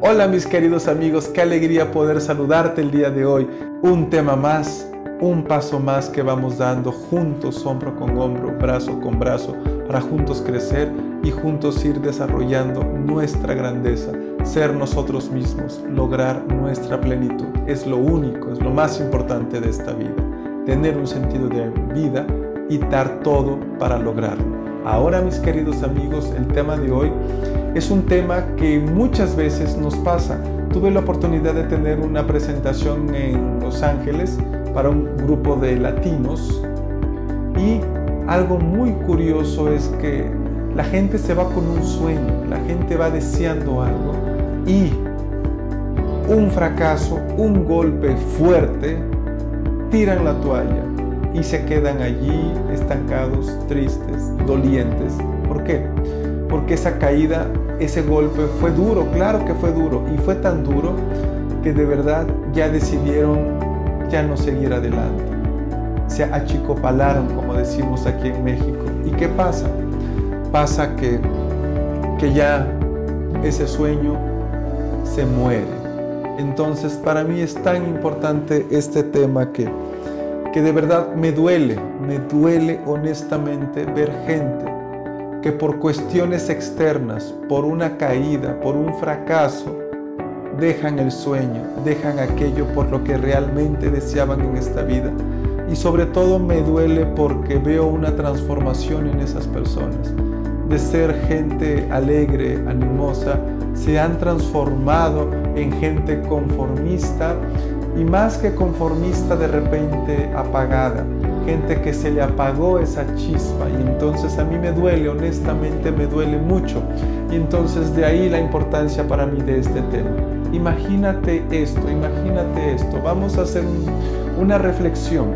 Hola mis queridos amigos, qué alegría poder saludarte el día de hoy. Un tema más, un paso más que vamos dando juntos, hombro con hombro, brazo con brazo, para juntos crecer y juntos ir desarrollando nuestra grandeza, ser nosotros mismos, lograr nuestra plenitud. Es lo único, es lo más importante de esta vida, tener un sentido de vida y dar todo para lograrlo. Ahora, mis queridos amigos, el tema de hoy es un tema que muchas veces nos pasa. Tuve la oportunidad de tener una presentación en Los Ángeles para un grupo de latinos y algo muy curioso es que la gente se va con un sueño, la gente va deseando algo y un fracaso, un golpe fuerte, tiran la toalla y se quedan allí estancados, tristes, dolientes. ¿Por qué? Porque esa caída, ese golpe fue duro, claro que fue duro, y fue tan duro que de verdad ya decidieron ya no seguir adelante. Se achicopalaron, como decimos aquí en México. ¿Y qué pasa? Pasa que ya ese sueño se muere. Entonces, para mí es tan importante este tema que de verdad me duele honestamente ver gente que por cuestiones externas, por una caída, por un fracaso, dejan el sueño, dejan aquello por lo que realmente deseaban en esta vida. Y sobre todo me duele porque veo una transformación en esas personas. De ser gente alegre, animosa, se han transformado en gente conformista y más que conformista, de repente apagada. Gente que se le apagó esa chispa y entonces a mí me duele, honestamente me duele mucho. Y entonces de ahí la importancia para mí de este tema. Imagínate esto, vamos a hacer una reflexión.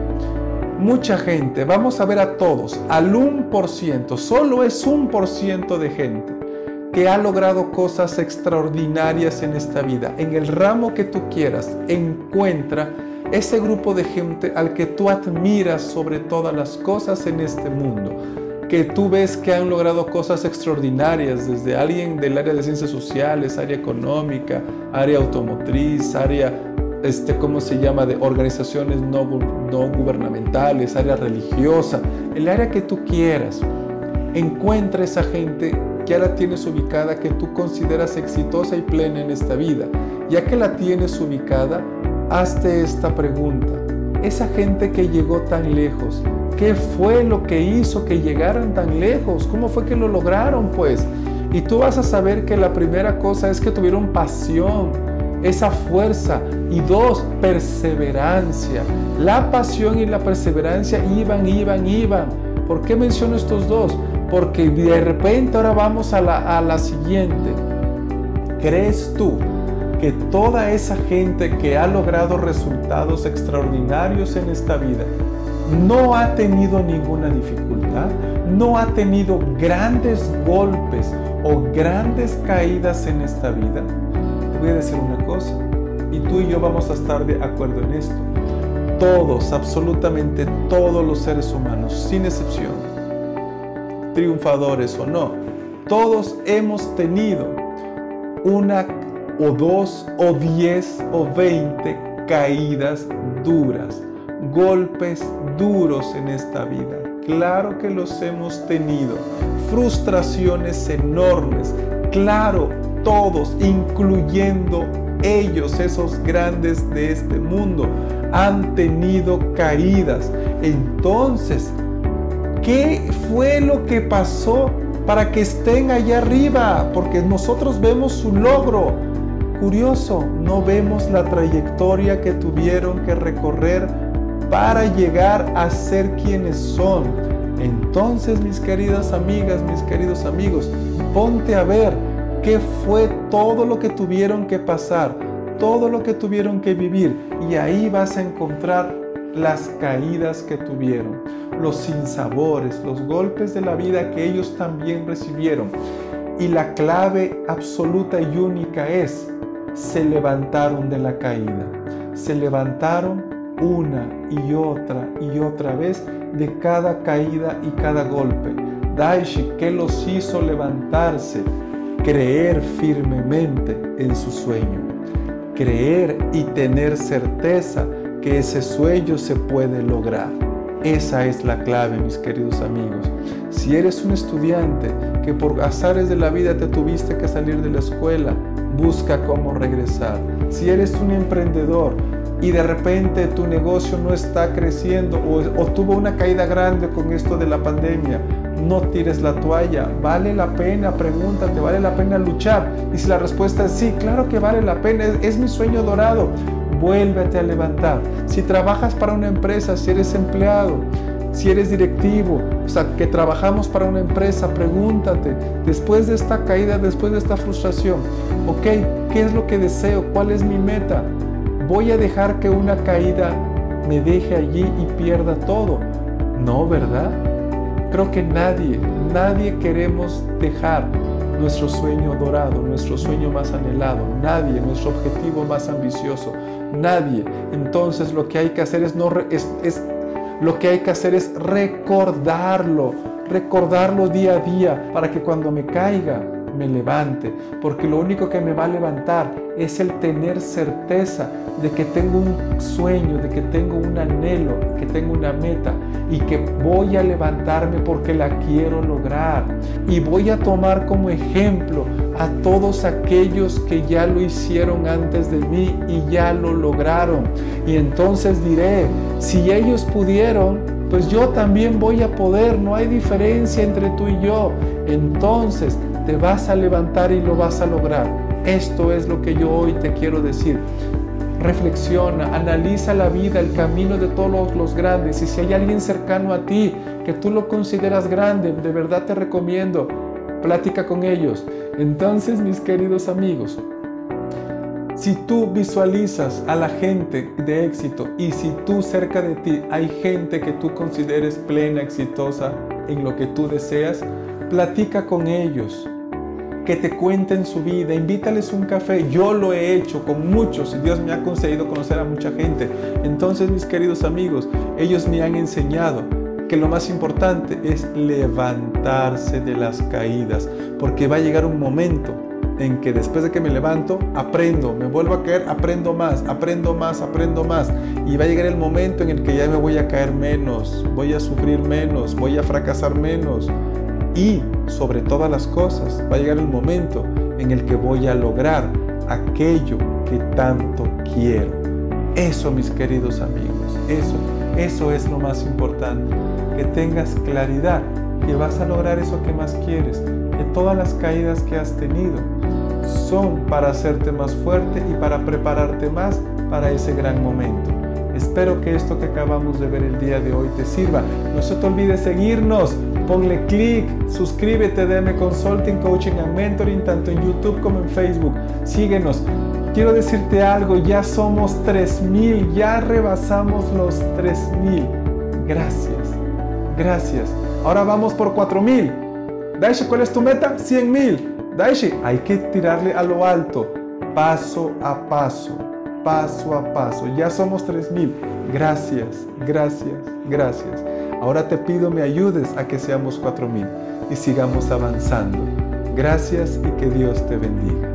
Mucha gente, vamos a ver a todos, al 1%, solo es 1% de gente que ha logrado cosas extraordinarias en esta vida. En el ramo que tú quieras, encuentra ese grupo de gente al que tú admiras sobre todas las cosas en este mundo, que tú ves que han logrado cosas extraordinarias, desde alguien del área de ciencias sociales, área económica, área automotriz, área, ¿cómo se llama?, de organizaciones no gubernamentales, área religiosa, el área que tú quieras. Encuentra esa gente que ya la tienes ubicada, que tú consideras exitosa y plena en esta vida. Ya que la tienes ubicada, hazte esta pregunta. Esa gente que llegó tan lejos, ¿qué fue lo que hizo que llegaran tan lejos? ¿Cómo fue que lo lograron, pues? Y tú vas a saber que la primera cosa es que tuvieron pasión, esa fuerza, y dos, perseverancia. La pasión y la perseverancia iban. ¿Por qué menciono estos dos? Porque de repente ahora vamos a la siguiente. ¿Crees tú que toda esa gente que ha logrado resultados extraordinarios en esta vida no ha tenido ninguna dificultad, no ha tenido grandes golpes o grandes caídas en esta vida? Te voy a decir una cosa, y tú y yo vamos a estar de acuerdo en esto. Todos, absolutamente todos los seres humanos, sin excepción, triunfadores o no, todos hemos tenido una o 2 o 10 o 20 caídas duras, golpes duros en esta vida. Claro que los hemos tenido, frustraciones enormes, claro, todos, incluyendo ellos, esos grandes de este mundo, han tenido caídas. Entonces, ¿qué fue lo que pasó para que estén allá arriba? Porque nosotros vemos su logro. Curioso, no vemos la trayectoria que tuvieron que recorrer para llegar a ser quienes son. Entonces, mis queridas amigas, mis queridos amigos, ponte a ver qué fue todo lo que tuvieron que pasar, todo lo que tuvieron que vivir, y ahí vas a encontrar las caídas que tuvieron, los sinsabores, los golpes de la vida que ellos también recibieron. Y la clave absoluta y única es: se levantaron de la caída, se levantaron una y otra vez de cada caída y cada golpe. Daishi, ¿qué los hizo levantarse? Creer firmemente en su sueño. Creer y tener certeza que ese sueño se puede lograr. Esa es la clave, mis queridos amigos. Si eres un estudiante que por azares de la vida te tuviste que salir de la escuela, busca cómo regresar. Si eres un emprendedor y de repente tu negocio no está creciendo o tuvo una caída grande con esto de la pandemia, no tires la toalla. ¿Vale la pena? Pregúntate, ¿vale la pena luchar? Y si la respuesta es sí, claro que vale la pena, es mi sueño dorado. Vuélvete a levantar. Si trabajas para una empresa, si eres empleado, si eres directivo, o sea, que trabajamos para una empresa, pregúntate, después de esta caída, después de esta frustración, ok, ¿qué es lo que deseo? ¿Cuál es mi meta? ¿Voy a dejar que una caída me deje allí y pierda todo? No, ¿verdad? Creo que nadie queremos dejar nuestro sueño dorado, nuestro sueño más anhelado, nadie, nuestro objetivo más ambicioso, nadie. Entonces lo que hay que hacer es recordarlo día a día para que cuando me caiga me levante, porque lo único que me va a levantar es el tener certeza de que tengo un sueño, de que tengo un anhelo, que tengo una meta y que voy a levantarme porque la quiero lograr. Y voy a tomar como ejemplo a todos aquellos que ya lo hicieron antes de mí y ya lo lograron. Y entonces diré, si ellos pudieron, pues yo también voy a poder. No hay diferencia entre tú y yo. Entonces te vas a levantar y lo vas a lograr. Esto es lo que yo hoy te quiero decir. Reflexiona, analiza la vida, el camino de todos los grandes, y si hay alguien cercano a ti que tú lo consideras grande, de verdad te recomiendo, plática con ellos. Entonces, mis queridos amigos, si tú visualizas a la gente de éxito y si tú cerca de ti hay gente que tú consideres plena, exitosa en lo que tú deseas, platica con ellos, que te cuenten su vida, invítales un café. Yo lo he hecho con muchos y Dios me ha concedido conocer a mucha gente. Entonces, mis queridos amigos, ellos me han enseñado que lo más importante es levantarse de las caídas, porque va a llegar un momento en que después de que me levanto, aprendo, me vuelvo a caer, aprendo más, y va a llegar el momento en el que ya me voy a caer menos, voy a sufrir menos, voy a fracasar menos. Y sobre todas las cosas va a llegar el momento en el que voy a lograr aquello que tanto quiero. Eso, mis queridos amigos, eso es lo más importante, que tengas claridad que vas a lograr eso que más quieres, que todas las caídas que has tenido son para hacerte más fuerte y para prepararte más para ese gran momento. Espero que esto que acabamos de ver el día de hoy te sirva. No se te olvide seguirnos, ponle clic, suscríbete de DM Consulting, Coaching and Mentoring, tanto en YouTube como en Facebook. Síguenos. Quiero decirte algo, ya somos 3,000, ya rebasamos los 3,000. Gracias. Ahora vamos por 4,000. Daishi, ¿cuál es tu meta? 100,000. Daishi, hay que tirarle a lo alto, paso a paso. Ya somos 3,000. Gracias. Ahora te pido me ayudes a que seamos 4,000 y sigamos avanzando. Gracias y que Dios te bendiga.